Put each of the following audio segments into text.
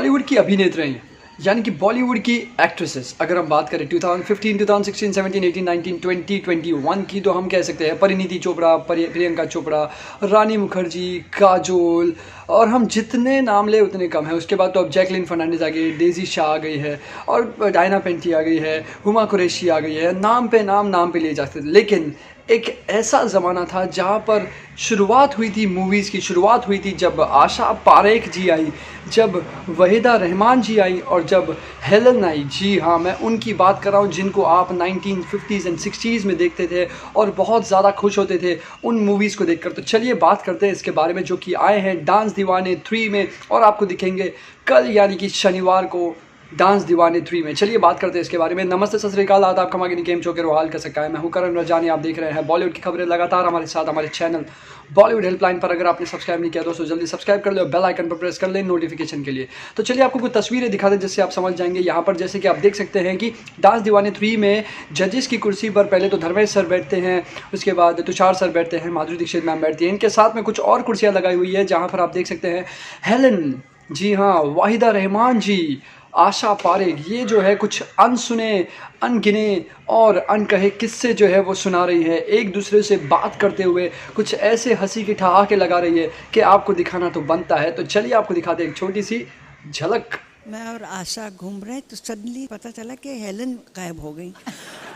बॉलीवुड की अभिनेत्री यानी कि बॉलीवुड की एक्ट्रेसेस अगर हम बात करें 2015, 2016, 17, 18, 19, 20, 21 की, तो हम कह सकते हैं परिणीति चोपड़ा, प्रियंका चोपड़ा, रानी मुखर्जी, काजोल, और हम जितने नाम ले उतने कम है। उसके बाद तो अब जैकलिन फर्नांडिस आ गई, डेजी शाह आ गई है, और डायना पेंटी आ गई है, हुमा कुरैशी आ गई है। नाम पे लिए जाते थे, लेकिन एक ऐसा ज़माना था जहाँ पर शुरुआत हुई थी, मूवीज़ की शुरुआत हुई थी जब आशा पारेख जी आई, जब वहीदा रहमान जी आई, और जब हेलन आई। जी हाँ, मैं उनकी बात कर रहा हूँ जिनको आप 1950s एंड 60s में देखते थे और बहुत ज़्यादा खुश होते थे उन मूवीज़ को देखकर। तो चलिए बात करते हैं इसके बारे में, जो कि आए हैं डांस दीवाने 3 में, और आपको दिखेंगे कल यानी कि शनिवार को डांस दीवाने 3 में। चलिए बात करते हैं इसके बारे में। नमस्ते, सत श्री अकाल, आदाब, खमा गिनी, केम चोके रोहाल कर सकता है। मैं हूं करण रजानी, आप देख रहे हैं बॉलीवुड की खबरें लगातार हमारे साथ हमारे चैनल बॉलीवुड हेल्पलाइन पर। अगर आपने सब्सक्राइब नहीं किया दोस्तों जल्दी सब्सक्राइब कर लो, बेल आइकन पर प्रेस कर लें नोटिफिकेशन के लिए। तो चलिए आपको कुछ तस्वीरें दिखा दें जिससे आप समझ जाएंगे। यहाँ पर जैसे कि आप देख सकते हैं कि डांस दीवाने 3 में जजेस की कुर्सी पर पहले तो धर्मेश सर बैठते हैं, उसके बाद तुषार सर बैठते हैं, माधुरी दीक्षित मैम बैठती हैं। इनके साथ में कुछ और कुर्सियाँ लगाई हुई है जहाँ पर आप देख सकते हैं हेलन, जी हाँ, वाहिदा रहमान जी, आशा पारेख, ये जो है कुछ अनसुने, अनगिने और अनकहे किस्से जो है वो सुना रही है, एक दूसरे से बात करते हुए कुछ ऐसे हंसी की ठहाके लगा रही है कि आपको दिखाना तो बनता है। तो चलिए आपको दिखाते हैं एक छोटी सी झलक। मैं और आशा घूम रहे तो सडनली पता चला कि हेलन गायब हो गई।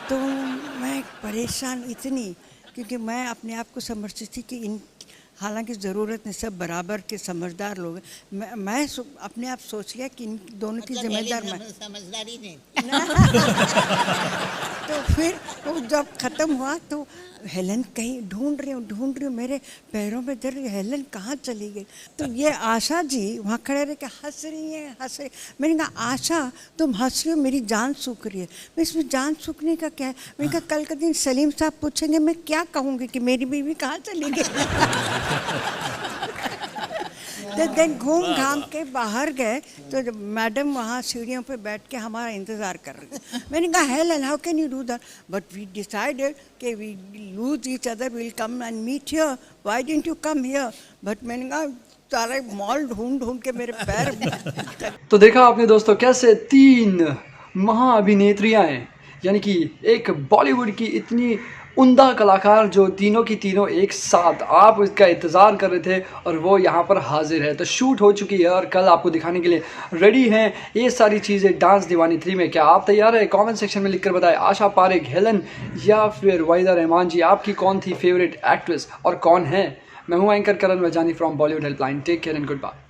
तो मैं परेशान इतनी, क्योंकि मैं अपने आप को समझती थी कि इन, हालांकि ज़रूरत नहीं, सब बराबर के समझदार लोग हैं। मैं अपने आप सोच लिया कि इन दोनों की जिम्मेदार मैं समझदारी नहीं। तो फिर वो जब ख़त्म हुआ तो हेलन कहीं ढूंढ रही हूँ, मेरे पैरों में दर्द, हेलन कहाँ चली गई। तो ये आशा जी वहाँ खड़े रह के हंस रही हैं। मैंने कहा आशा तुम हंस रही हो, मेरी जान सूख रही है। मैं इसमें जान सूखने का क्या है। मैंने कहा कल के दिन सलीम साहब पूछेंगे मैं क्या कहूँगी कि मेरी बीवी कहाँ चली गई। तो दिन घूम घाम के बाहर गए तो जब मैडम वहाँ सीढ़ियों पे बैठ के हमारा इंतज़ार कर रही थी। मैंने कहा Helen how can you do that, but we decided कि we lose each other, will come and meet here, why didn't you come here. But मैंने कहा सारे मॉल ढूंढ के मेरे पैर। तो देखा आपने दोस्तों कैसे 3 महाअभिनेत्रियाँ हैं, यानी कि एक बॉलीवुड की इतनी उम्दा कलाकार जो तीनों की तीनों एक साथ आप उसका इंतज़ार कर रहे थे और वो यहाँ पर हाजिर है। तो शूट हो चुकी है और कल आपको दिखाने के लिए रेडी हैं ये सारी चीज़ें डांस दीवानी 3 में। क्या आप तैयार हैं? कमेंट सेक्शन में लिखकर बताएं। आशा पारेख, हेलन या फिर वाहिदा रहमान जी, आपकी कौन थी फेवरेट एक्ट्रेस और कौन है? मैं हूँ anchor Karan Rajani from Bollywood helpline. Take care and good bye.